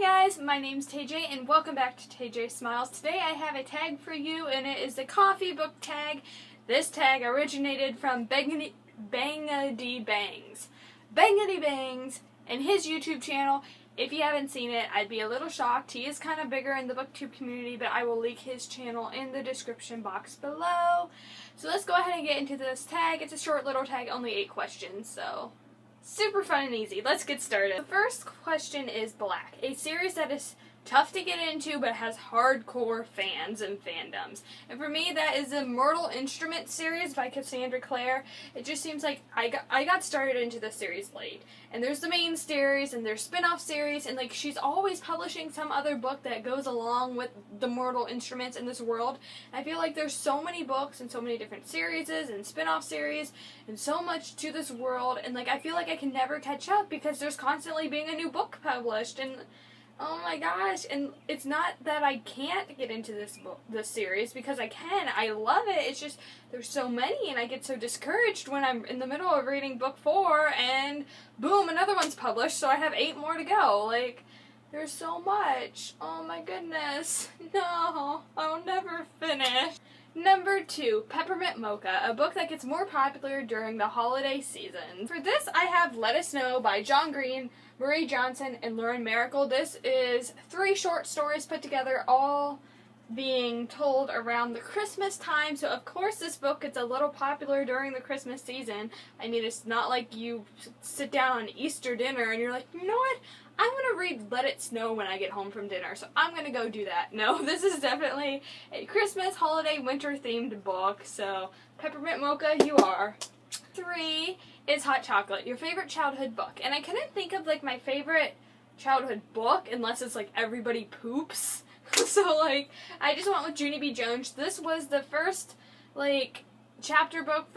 guys, my name's TJ and welcome back to TJ Smiles. Today I have a tag for you and it is the coffee book tag. This tag originated from Bangity Bangs and his YouTube channel. If you haven't seen it, I'd be a little shocked. He is kind of bigger in the booktube community, but I will link his channel in the description box below. So let's go ahead and get into this tag. It's a short little tag, only 8 questions, so super fun and easy. Let's get started. The first question is Black, a series that is tough to get into but has hardcore fans and fandoms. And for me, that is the Mortal Instruments series by Cassandra Clare. It just seems like I got started into this series late. And there's the main series and there's spin-off series, and like she's always publishing some other book that goes along with the Mortal Instruments in this world. I feel like there's so many books and so many different series and spin-off series and so much to this world, and like I feel like I can never catch up because there's constantly being a new book published, and oh my gosh, and it's not that I can't get into this series, because I can. I love it. It's just there's so many and I get so discouraged when I'm in the middle of reading book 4 and boom, another one's published, so I have 8 more to go. Like, there's so much. Oh my goodness. No, I'll never finish. Number 2, Peppermint Mocha, a book that gets more popular during the holiday season. For this, I have Let Us Know by John Green, Marie Johnson, and Lauren Miracle. This is 3 short stories put together, all being told around the Christmas time. So of course this book gets a little popular during the Christmas season. I mean, it's not like you sit down on Easter dinner and you're like, you know what? I'm going to read Let It Snow when I get home from dinner, so I'm going to go do that. No, this is definitely a Christmas, holiday, winter-themed book, so Peppermint Mocha, you are. 3 is Hot Chocolate, your favorite childhood book. And I couldn't think of, like, my favorite childhood book unless it's, like, Everybody Poops. So, like, I just went with Junie B. Jones. This was the first, like, chapter book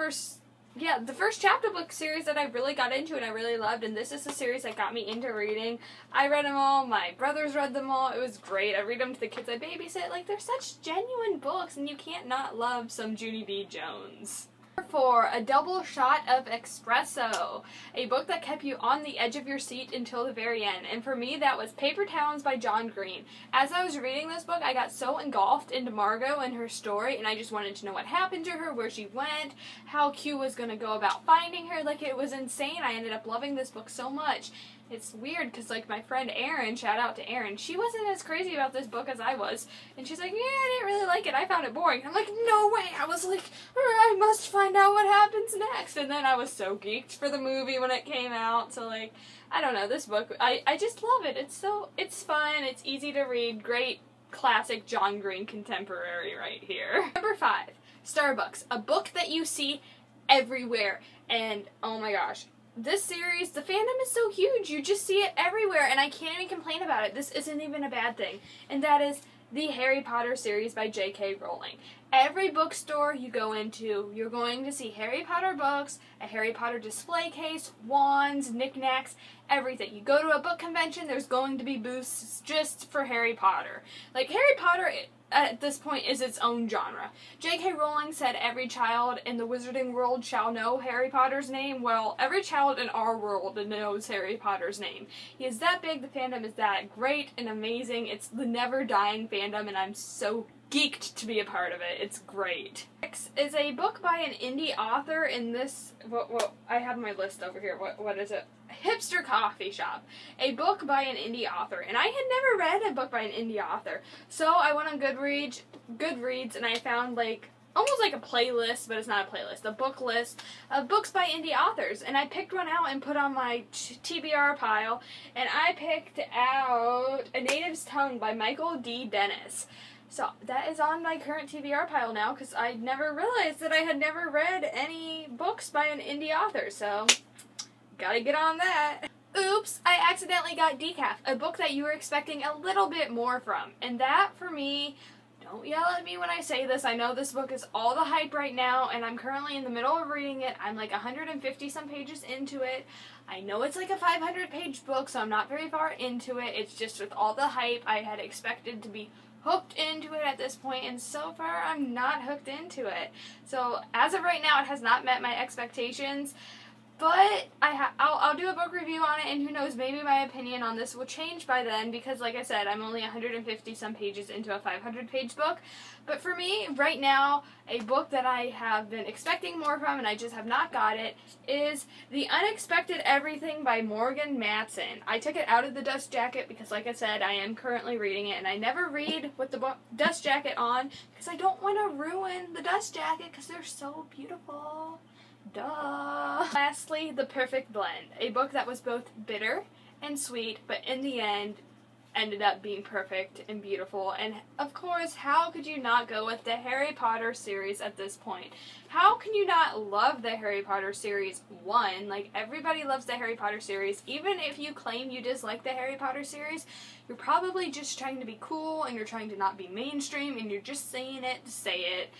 the first chapter book series that I really got into and I really loved, and this is the series that got me into reading. I read them all, my brothers read them all, it was great. I read them to the kids I babysit. Like, they're such genuine books and you can't not love some Junie B. Jones. 4, A Double Shot of Espresso, a book that kept you on the edge of your seat until the very end. And for me, that was Paper Towns by John Green. As I was reading this book, I got so engulfed into Margot and her story, and I just wanted to know what happened to her, where she went, how Q was going to go about finding her. Like, it was insane. I ended up loving this book so much. It's weird because, like, my friend Erin, shout out to Erin, she wasn't as crazy about this book as I was. And she's like, yeah, I didn't really like it. I found it boring. I'm like, no way. I was like, I must find out what happens next. And then I was so geeked for the movie when it came out. So, like, I don't know. This book, I just love it. It's fun. It's easy to read. Great classic John Green contemporary right here. Number 5, Starbucks, a book that you see everywhere. And, oh my gosh. This series, the fandom is so huge, you just see it everywhere, and I can't even complain about it. This isn't even a bad thing. And that is the Harry Potter series by J.K. Rowling. Every bookstore you go into, you're going to see Harry Potter books, a Harry Potter display case, wands, knickknacks, everything. You go to a book convention, there's going to be booths just for Harry Potter. Like, Harry Potter at this point is its own genre. J.K. Rowling said every child in the wizarding world shall know Harry Potter's name. Well, every child in our world knows Harry Potter's name. He is that big, the fandom is that great and amazing. It's the never-dying fandom, and I'm so geeked to be a part of it. It's great. Next is a book by an indie author in this, I have my list over here. What is it? Hipster Coffee Shop. A book by an indie author. And I had never read a book by an indie author. So I went on Goodreads and I found like almost like a playlist, but it's not a playlist, a book list of books by indie authors. And I picked one out and put on my TBR pile, and I picked out A Native's Tongue by Michael D. Dennis. So that is on my current TBR pile now because I never realized that I had never read any books by an indie author, so gotta get on that. Oops, I accidentally got Decaf, a book that you were expecting a little bit more from. And that, for me, don't yell at me when I say this, I know this book is all the hype right now, and I'm currently in the middle of reading it. I'm like 150 some pages into it. I know it's like a 500-page book, so I'm not very far into it. It's just with all the hype, I had expected to be hooked into it at this point, and so far I'm not hooked into it. So as of right now, it has not met my expectations. But I'll do a book review on it, and who knows, maybe my opinion on this will change by then, because like I said, I'm only 150 some pages into a 500-page book. But for me, right now, a book that I have been expecting more from, and I just have not got it, is The Unexpected Everything by Morgan Matson. I took it out of the dust jacket because, like I said, I am currently reading it, and I never read with the dust jacket on because I don't want to ruin the dust jacket because they're so beautiful. Duh. Lastly, The Perfect Blend, a book that was both bitter and sweet, but in the end ended up being perfect and beautiful. And of course, how could you not go with the Harry Potter series at this point? How can you not love the Harry Potter series? One, like, everybody loves the Harry Potter series. Even if you claim you dislike the Harry Potter series, you're probably just trying to be cool, and you're trying to not be mainstream, and you're just saying it to say it.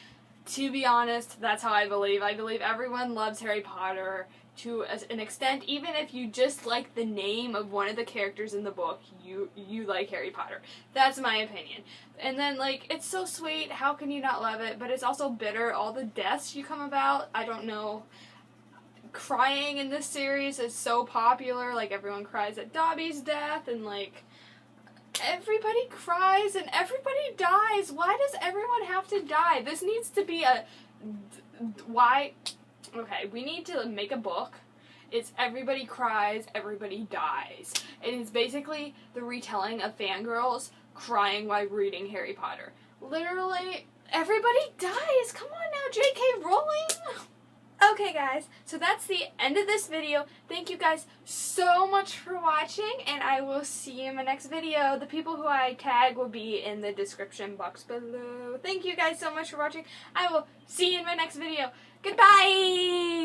To be honest, that's how I believe. I believe everyone loves Harry Potter to an extent. Even if you just like the name of one of the characters in the book, you like Harry Potter. That's my opinion. And then, like, it's so sweet. How can you not love it? But it's also bitter. All the deaths you come about, I don't know. Crying in this series is so popular. Like, everyone cries at Dobby's death, and, like, everybody cries and everybody dies. Why does everyone have to die? This needs to be why? Okay, we need to make a book. It's everybody cries, everybody dies. And it's basically the retelling of fangirls crying while reading Harry Potter. Literally, everybody dies. Come on now, J.K. Rowling. Okay guys, so that's the end of this video. Thank you guys so much for watching, and I will see you in my next video. The people who I tag will be in the description box below. Thank you guys so much for watching. I will see you in my next video. Goodbye!